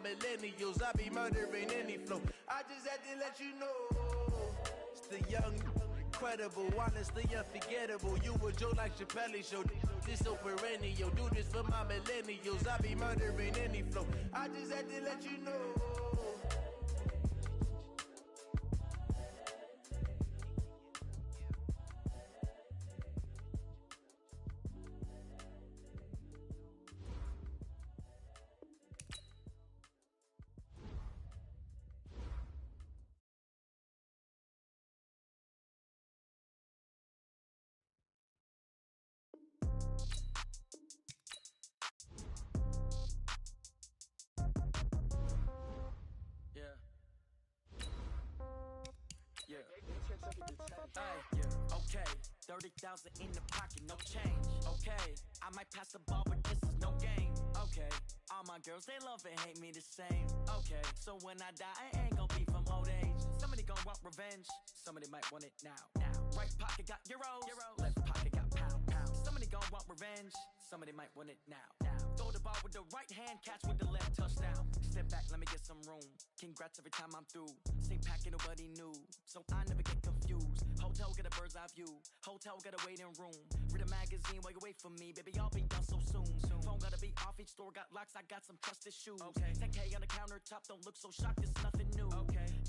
millennials. I be murdering any flow. I just had to let you know. It's the young, incredible, honestly unforgettable. You a joke like Chappelle Show. This so perennial. Do this for my millennials. I be murdering any flow. I just had to let you know. Okay, 30,000 in the pocket, no change. Okay, I might pass the ball, but this is no game. Okay, all my girls, they love and hate me the same. Okay, so when I die, I ain't gon' be from old age. Somebody gon' want revenge, somebody might want it now. Right pocket got euros, left pocket got pounds. Somebody gon' want revenge, somebody might want it now. Throw the ball with the right hand, catch with the left, touchdown. Step back, let me get some room. Congrats every time I'm through. Same packet, nobody knew, so I never get confused. Hotel get a bird's eye view, hotel got a waiting room. Read a magazine while you wait for me, baby, I'll be done so soon. Phone gotta be off, each store got locks, I got some trusted shoes. 10K on the countertop, don't look so shocked, it's nothing new.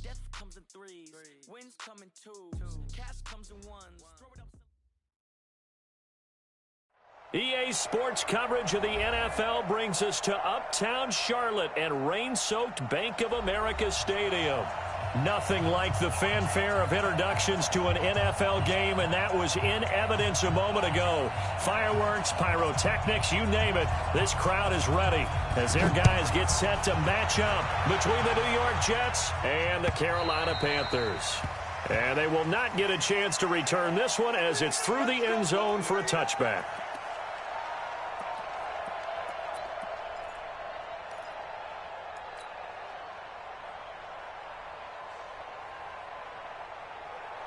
Death comes in threes, wins come in twos, cash comes in ones. Throw it up. EA Sports coverage of the NFL brings us to Uptown Charlotte and rain-soaked Bank of America Stadium. Nothing like the fanfare of introductions to an NFL game, and that was in evidence a moment ago. Fireworks, pyrotechnics, you name it. This crowd is ready as their guys get set to match up between the New York Jets and the Carolina Panthers. And they will not get a chance to return this one as it's through the end zone for a touchback.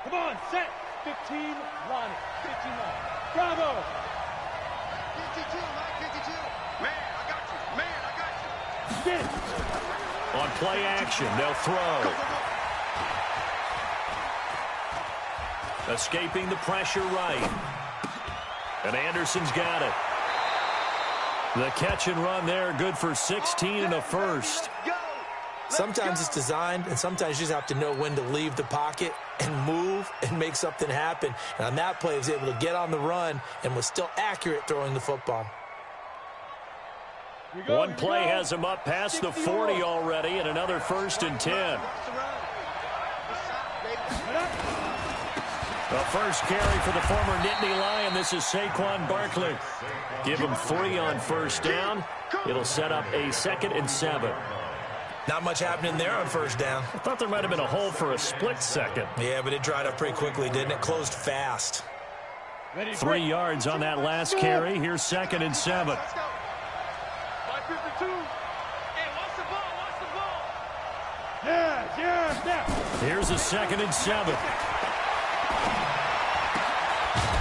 Come on, set. 15, line it. 15 line. Bravo. 52, Mike, 52. Man, I got you. Man, I got you. Get it. On play action, they'll throw. Escaping the pressure right. And Anderson's got it. The catch and run there, good for 16 and a first. Sometimes it's designed, and sometimes you just have to know when to leave the pocket and move and make something happen. And on that play, he was able to get on the run and was still accurate throwing the football. One play has him up past the 40 already, and another 1st and 10. The first carry for the former Nittany Lion. This is Saquon Barkley. Give him 3 on first down. It'll set up a 2nd and 7. Not much happening there on first down. I thought there might have been a hole for a split second. Yeah, but it dried up pretty quickly, didn't it? Closed fast. 3 yards on that last carry. Here's 2nd and 7. Let's go. 552. Hey, watch the ball. Watch the ball. Yeah. Here's a 2nd and 7.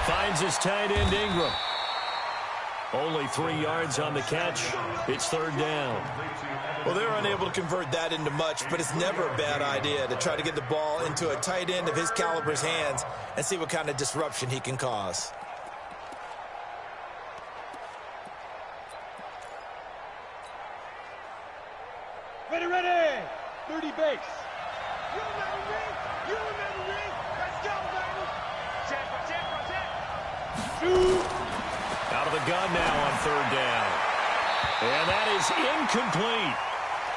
Finds his tight end Ingram. Only 3 yards on the catch. It's 3rd down. Well, they were unable to convert that into much, but it's never a bad idea to try to get the ball into a tight end of his caliber's hands and see what kind of disruption he can cause. Ready. 30 base. You remember me. Let's go, baby. Check. Shoot. Out of the gun now on 3rd down. And that is incomplete.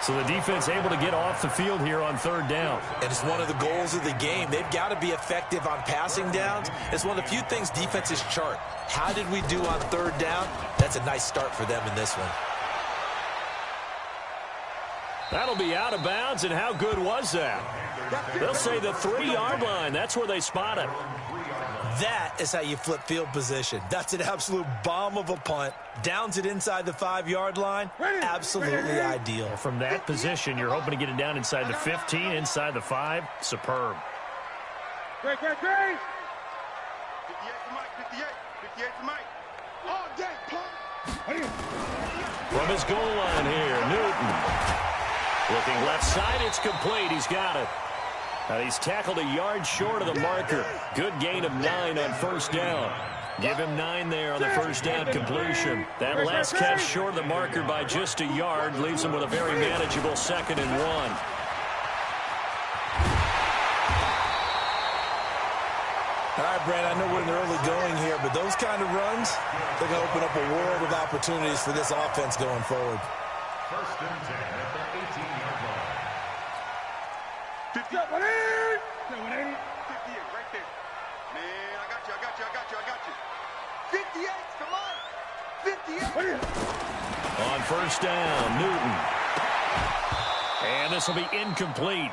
So the defense able to get off the field here on 3rd down. And it's one of the goals of the game. They've got to be effective on passing downs. It's one of the few things defenses chart. How did we do on 3rd down? That's a nice start for them in this one. That'll be out of bounds, and how good was that? They'll say the 3-yard line. That's where they spot it. That is how you flip field position. That's an absolute bomb of a punt. Downs it inside the 5-yard line. Absolutely ideal. From that position, you're hoping to get it down inside the 15, inside the 5. Superb. Great. 58 to Mike. All day, pump. From his goal line here, Newton. Looking left side, it's complete. He's got it. And he's tackled a yard short of the marker. Good gain of 9 on first down. Give him 9 there on the first down completion. That last catch short of the marker by just a yard leaves him with a very manageable 2nd and 1. All right, Brand, I know we're in the early going here, but those kind of runs, they're going to open up a world of opportunities for this offense going forward. First and 10 at the 18-yard line. 50. 180. 58 right there. Man, I got you. 58, come on. 58. On first down, Newton. And this will be incomplete.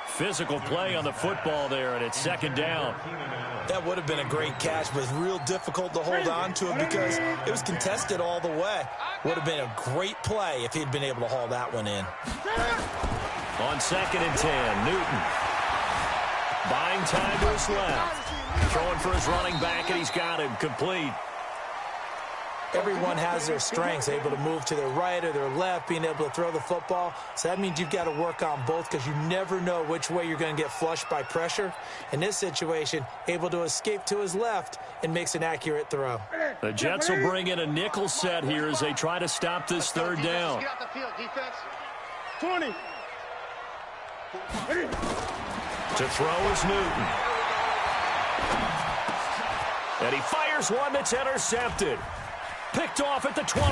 Physical play on the football there, and it's 2nd down. That would have been a great catch, but it's real difficult to hold on to it because it was contested all the way. Would have been a great play if he'd been able to haul that one in. On 2nd and 10, Newton. Buying time to his left. Throwing for his running back, and he's got him complete. Everyone has their strengths, able to move to their right or their left, being able to throw the football. So that means you've got to work on both because you never know which way you're going to get flushed by pressure. In this situation, able to escape to his left and makes an accurate throw. The Jets will bring in a nickel set here as they try to stop this 3rd down. Get out the field, defense. 20. To throw is Newton. And he fires one that's intercepted. Picked off at the 28.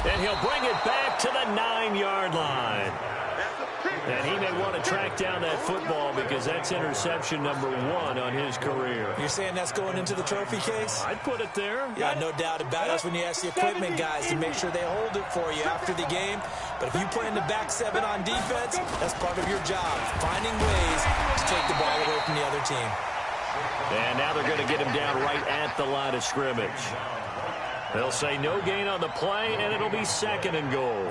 And he'll bring it back to the 9-yard line. And he may want to track down that football because that's interception number 1 on his career. You're saying that's going into the trophy case? I'd put it there. Yeah, no doubt about it. That's when you ask the equipment guys to make sure they hold it for you after the game. But if you play in the back 7 on defense, that's part of your job, finding ways to take the ball away from the other team. And now they're going to get him down right at the line of scrimmage. They'll say no gain on the play, and it'll be 2nd and goal.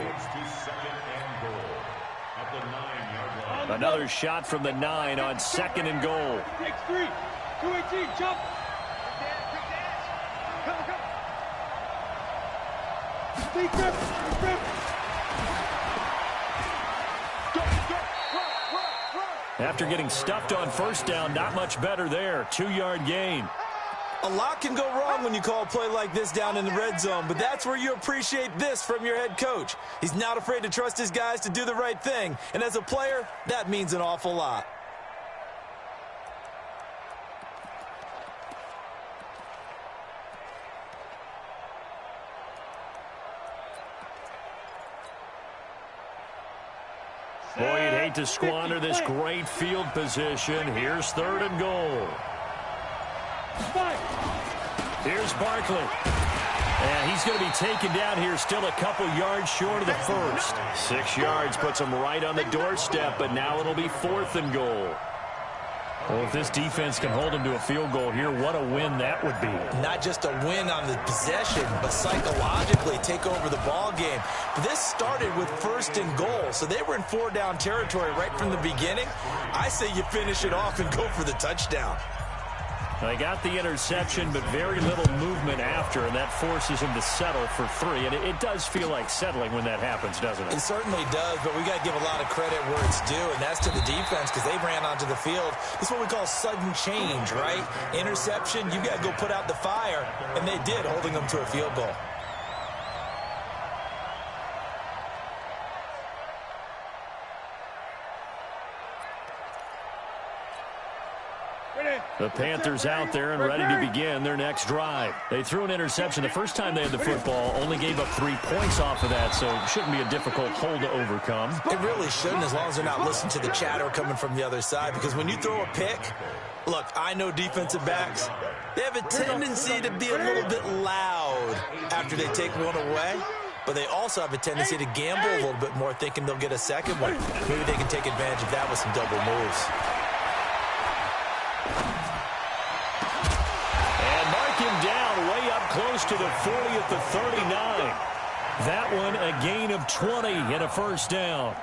Another shot from the 9 on 2nd and goal. Takes 3. 218, jump. After getting stuffed on first down, not much better there. 2-yard gain. A lot can go wrong when you call a play like this down in the red zone, but that's where you appreciate this from your head coach. He's not afraid to trust his guys to do the right thing, and as a player, that means an awful lot. Boy, you'd hate to squander this great field position. Here's 3rd and goal. Here's Barkley. And he's going to be taken down here still a couple yards short of the first. 6 yards puts him right on the doorstep, but now it'll be 4th and goal. Well, if this defense can hold him to a field goal here, what a win that would be. Not just a win on the possession, but psychologically take over the ball game. But this started with 1st and goal, so they were in 4-down territory right from the beginning. I say you finish it off and go for the touchdown. They got the interception, but very little movement after, and that forces him to settle for 3. And it does feel like settling when that happens, doesn't it? It certainly does, but we got to give a lot of credit where it's due, and that's to the defense because they ran onto the field. This is what we call sudden change, right? Interception, you got to go put out the fire, and they did, holding them to a field goal. The Panthers out there and ready to begin their next drive. They threw an interception the first time they had the football, only gave up 3 points off of that, so it shouldn't be a difficult hole to overcome. It really shouldn't, as long as they're not listening to the chatter coming from the other side, because when you throw a pick, look, I know defensive backs, they have a tendency to be a little bit loud after they take one away, but they also have a tendency to gamble a little bit more, thinking they'll get a second one. Maybe they can take advantage of that with some double moves. Down way up close to the 40 at the 39. That one a gain of 20 and a first down.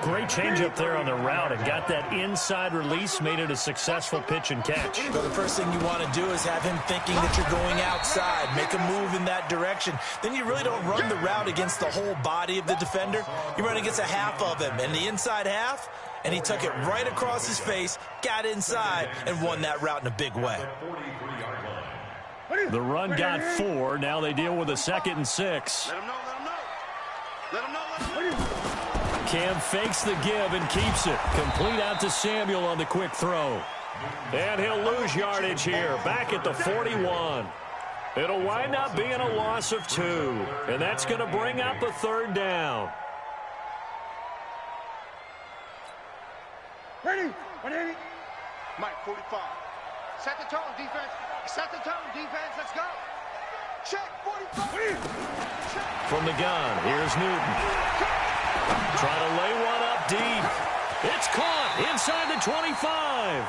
Great change up there on the route and got that inside release, made it a successful pitch and catch. Well, the first thing you want to do is have him thinking that you're going outside, make a move in that direction. Then you really don't run the route against the whole body of the defender. You run against a half of him, and the inside half, and he took it right across his face, got inside, and won that route in a big way. The run got 4. Now they deal with a 2nd and 6. Let him know, let him know. Let him know, let him know. Cam fakes the give and keeps it. Complete out to Samuel on the quick throw. And he'll lose yardage here, back at the 41. It'll wind up being a loss of 2. And that's going to bring up a 3rd down. Ready? 180. Mike, 45. Set the tone, defense. Set the tone, defense. Let's go. Check, 45. Check. From the gun, here's Newton. Trying to lay one up deep. It's caught inside the 25.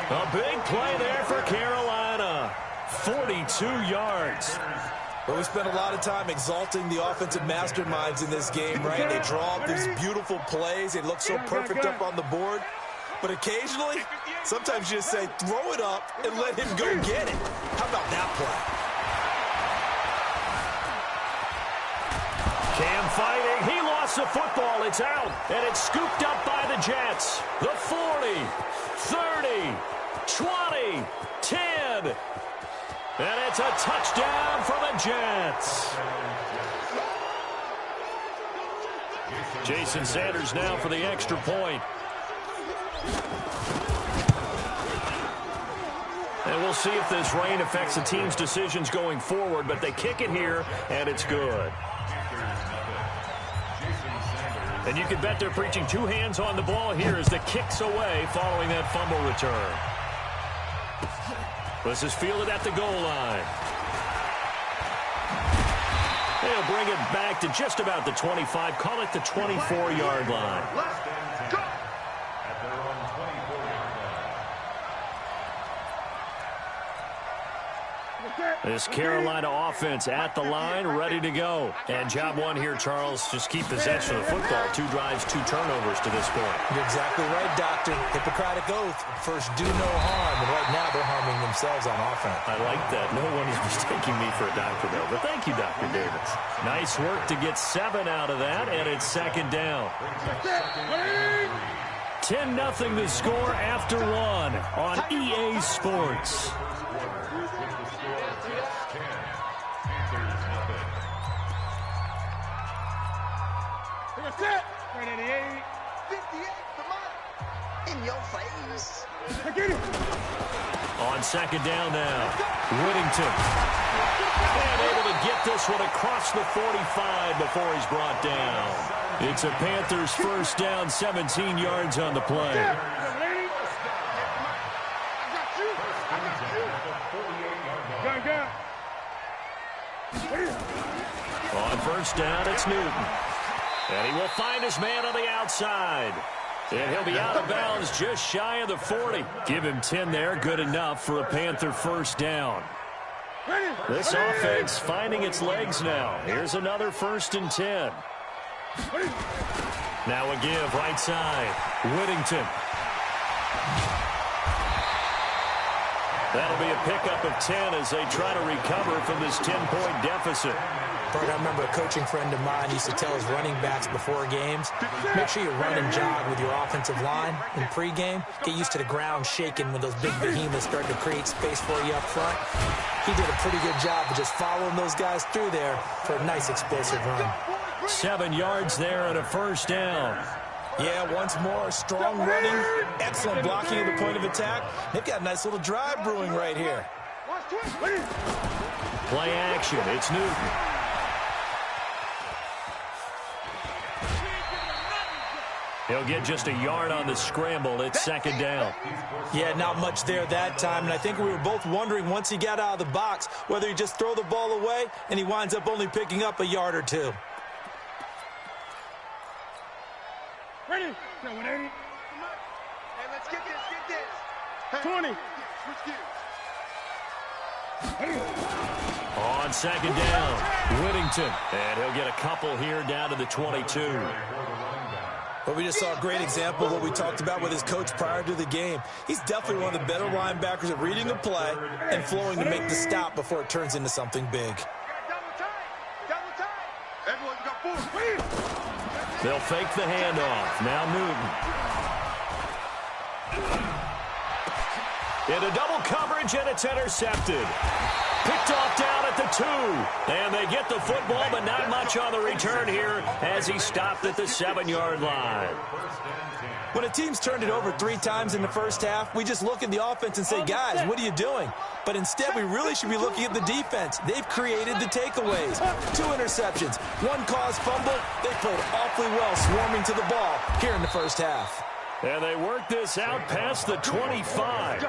A big play there for Carolina. 42 yards. Well, we spent a lot of time exalting the offensive masterminds in this game, right? They draw up these beautiful plays. They look so perfect up on the board. But occasionally, sometimes you just say, throw it up and let him go get it. How about that play? Cam fighting. He lost the football. It's out. And it's scooped up by the Jets. The 40, 30, 20, 10. And it's a touchdown for the Jets. Jason Sanders now for the extra point. And we'll see if this rain affects the team's decisions going forward, but they kick it here, and it's good. And you can bet they're preaching 2 hands on the ball here as the kick's away following that fumble return. This is fielded at the goal line. They'll bring it back to just about the 25. Call it the 24-yard line. Let's go. This Carolina offense at the line, ready to go. And job 1 here, Charles, just keep possession of the football. 2 drives, 2 turnovers to this point. You're exactly right, Doctor. Hippocratic oath. First, do no harm. And right now, they're harming themselves on offense. I like that. No one is mistaking me for a doctor, though. But thank you, Dr. Davis. Nice work to get 7 out of that, and it's 2nd down. 10-0 the score after 1 on EA Sports. Set. 188. 58, come on. In your face. Get it. On 2nd down now, Whittington. And able to get this one across the 45 before he's brought down. It's a Panthers 1st down, 17 yards on the play. On 1st down, it's Newton. And he will find his man on the outside. And he'll be out of bounds just shy of the 40. Give him 10 there, good enough for a Panther 1st down. This offense finding its legs now. Here's another 1st and 10. Now a give right side. Whittington. That'll be a pickup of 10 as they try to recover from this 10-point deficit. Bert, I remember a coaching friend of mine used to tell his running backs before games, make sure you run and jog with your offensive line in pregame. Get used to the ground shaking when those big behemoths start to create space for you up front. He did a pretty good job of just following those guys through there for a nice explosive run. 7 yards there and a 1st down. Yeah, once more, strong running, excellent blocking at the point of attack. They've got a nice little drive brewing right here. Play action, it's Newton. He'll get just a yard on the scramble. It's 2nd down. Yeah, not much there that time, and I think we were both wondering once he got out of the box whether he just throw the ball away, and he winds up only picking up a yard or 2. Ready? No, 180. Hey, let's get this, Hey, 20. Switch gears. On 2nd down, Whittington. And he'll get a couple here down to the 22. Well, we just saw a great example of what we talked about with his coach prior to the game. He's definitely one of the better linebackers at reading a play and flowing to make the stop before it turns into something big. They'll fake the handoff. Now Newton. Into double coverage, and it's intercepted. Picked off down at the 2. And they get the football, but not much on the return here as he stopped at the 7-yard line. When a team's turned it over 3 times in the first half, we just look at the offense and say, guys, what are you doing? But instead, we really should be looking at the defense. They've created the takeaways. 2 interceptions, 1 caused fumble. They played awfully well swarming to the ball here in the first half. And they work this out past the 25.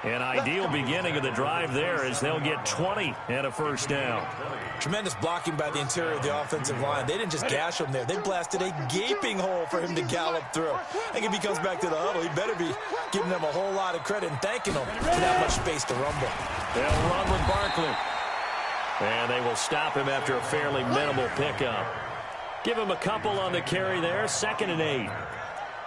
An ideal beginning of the drive there as they'll get 20 and a first down. Tremendous blocking by the interior of the offensive line. They didn't just gash him there. They blasted a gaping hole for him to gallop through. I think if he comes back to the huddle, he better be giving them a whole lot of credit and thanking them for that much space to rumble. They'll run with Barkley. And they will stop him after a fairly minimal pickup. Give him a couple on the carry there. 2nd and 8.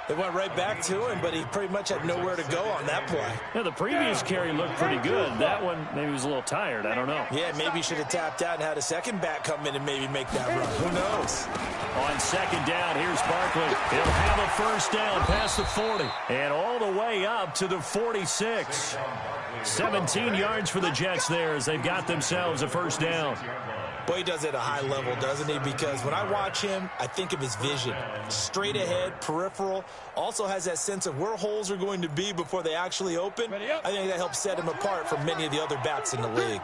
They went right back to him, but he pretty much had nowhere to go on that play. Yeah, the previous carry looked pretty good. That one, maybe he was a little tired. I don't know. Yeah, maybe he should have tapped out and had a second back come in and maybe make that run. Who knows? On 2nd down, here's Barkley. He'll have a first down past the 40. And all the way up to the 46. 17 yards for the Jets there as they've got themselves a first down. Boy, he does it at a high level, doesn't he? Because when I watch him, I think of his vision. Straight ahead, peripheral. Also has that sense of where holes are going to be before they actually open. I think that helps set him apart from many of the other backs in the league.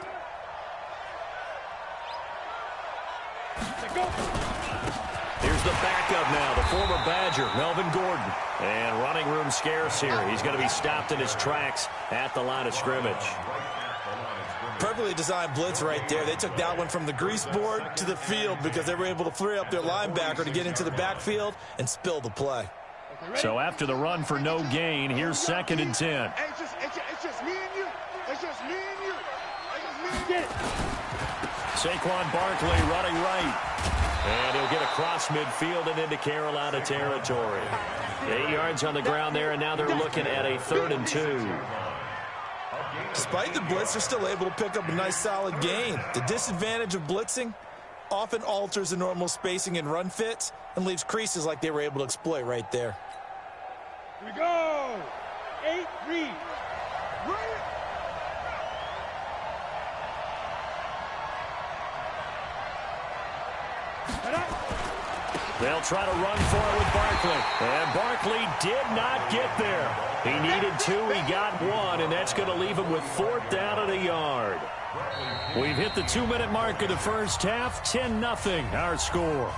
Here's the backup now, the former Badger, Melvin Gordon. And running room scarce here. He's going to be stopped in his tracks at the line of scrimmage. Perfectly designed blitz right there. They took that one from the grease board to the field because they were able to free up their linebacker to get into the backfield and spill the play. So after the run for no gain, here's 2nd and 10. Hey, it's just me and you. It's just me and you. Get it. Saquon Barkley running right. And he'll get across midfield and into Carolina territory. 8 yards on the ground there, and now they're looking at a 3rd and 2. Despite the blitz, they're still able to pick up a nice solid gain. The disadvantage of blitzing often alters the normal spacing and run fits and leaves creases like they were able to exploit right there. Here we go. 8 read. They'll try to run for it with Barkley. And Barkley did not get there. He needed 2, he got 1, and that's going to leave him with 4th down and a yard. We've hit the 2-minute mark of the first half. 10-0 our score.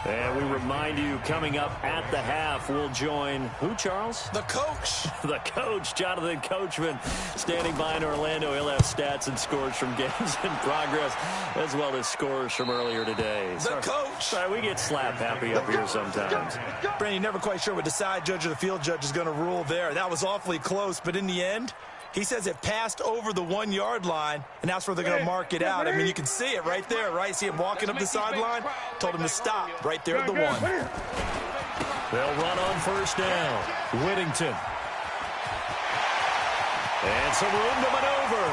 And we remind you, coming up at the half, we'll join who, Charles? The coach. The coach, Jonathan Coachman, standing by in Orlando. He'll have stats and scores from games in progress, as well as scores from earlier today. The coach. Sorry, we get slap happy up here sometimes. Brandon, you're never quite sure what the side judge or the field judge is going to rule there. That was awfully close, but in the end, he says it passed over the 1-yard line, and that's where they're going to mark it out. I mean, you can see it right there, right? See him walking up the sideline? Told him to stop right there at the 1. They'll run on first down. Whittington. And some room to maneuver.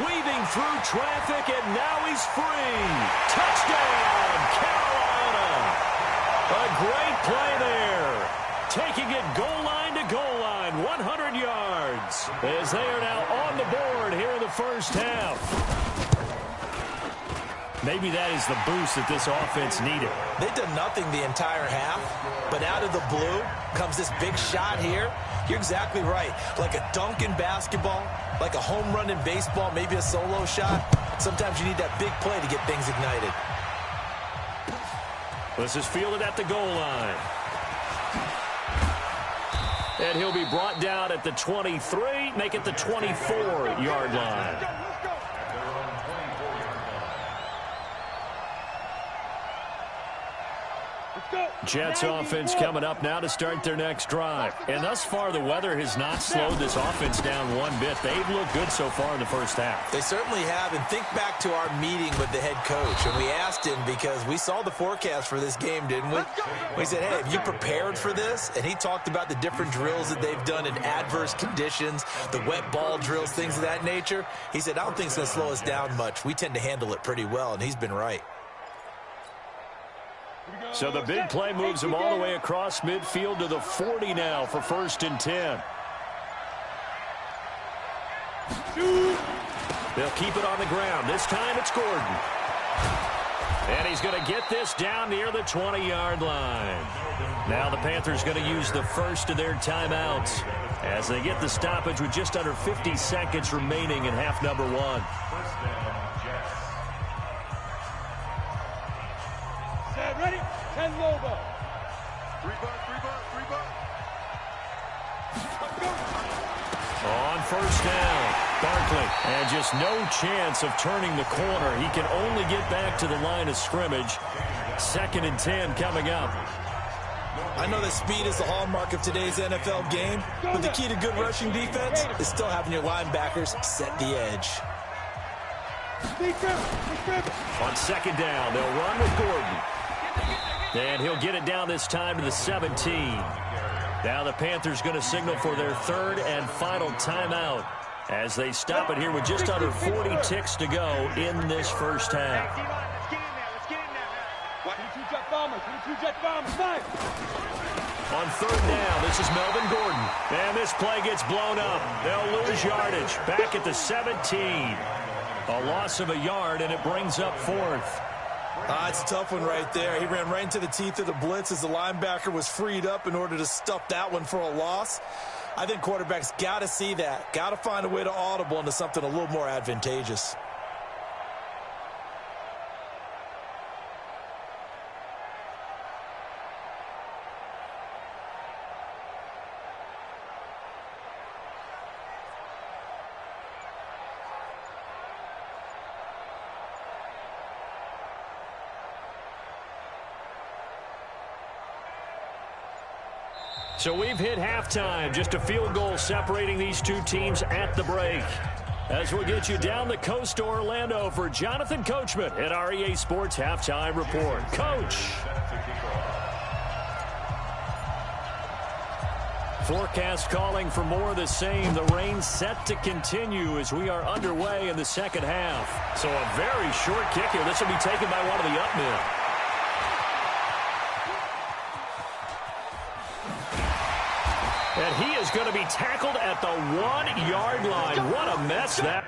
Weaving through traffic, and now he's free. Touchdown, Carolina. A great play there. Taking it goal line to goal line, 100 yards, as they are now on the board here in the first half. Maybe that is the boost that this offense needed. They've done nothing the entire half, but out of the blue comes this big shot here. You're exactly right. Like a dunk in basketball, like a home run in baseball, maybe a solo shot. Sometimes you need that big play to get things ignited. This is fielded at the goal line. And he'll be brought down at the 23, make it the 24-yard line. Jets offense coming up now to start their next drive. And thus far, the weather has not slowed this offense down one bit. They've looked good so far in the first half. They certainly have. And think back to our meeting with the head coach. And we asked him, because we saw the forecast for this game, didn't we? We said, hey, have you prepared for this? And he talked about the different drills that they've done in adverse conditions, the wet ball drills, things of that nature. He said, I don't think it's going to slow us down much. We tend to handle it pretty well, and he's been right. So the big play moves him all the way across midfield to the 40 now for 1st and 10. They'll keep it on the ground. This time it's Gordon. And he's going to get this down near the 20-yard line. Now the Panthers going to use the first of their timeouts as they get the stoppage with just under 50 seconds remaining in half number 1. Set, ready? 10 Lobo. 3 buck. On first down, Barkley. And just no chance of turning the corner. He can only get back to the line of scrimmage. 2nd and 10 coming up. I know that speed is the hallmark of today's NFL game, but the key to good rushing defense is still having your linebackers set the edge. On 2nd down, they'll run with Gordon. And he'll get it down this time to the 17. Now the Panthers going to signal for their 3rd and final timeout as they stop it here with just under 40 ticks to go in this first half. On 3rd down, this is Melvin Gordon. And this play gets blown up. They'll lose yardage. Back at the 17. A loss of a yard, and it brings up 4th. It's a tough one right there. He ran right into the teeth of the blitz as the linebacker was freed up in order to stuff that one for a loss. I think quarterbacks got to see that. Got to find a way to audible into something a little more advantageous. So we've hit halftime, just a field goal separating these two teams at the break. As we'll get you down the coast to Orlando for Jonathan Coachman at our EA Sports Halftime Report. Coach. Forecast calling for more of the same. The rain set to continue as we are underway in the second half. So a very short kick here. This will be taken by one of the up men. And he is going to be tackled at the 1-yard line. What a mess that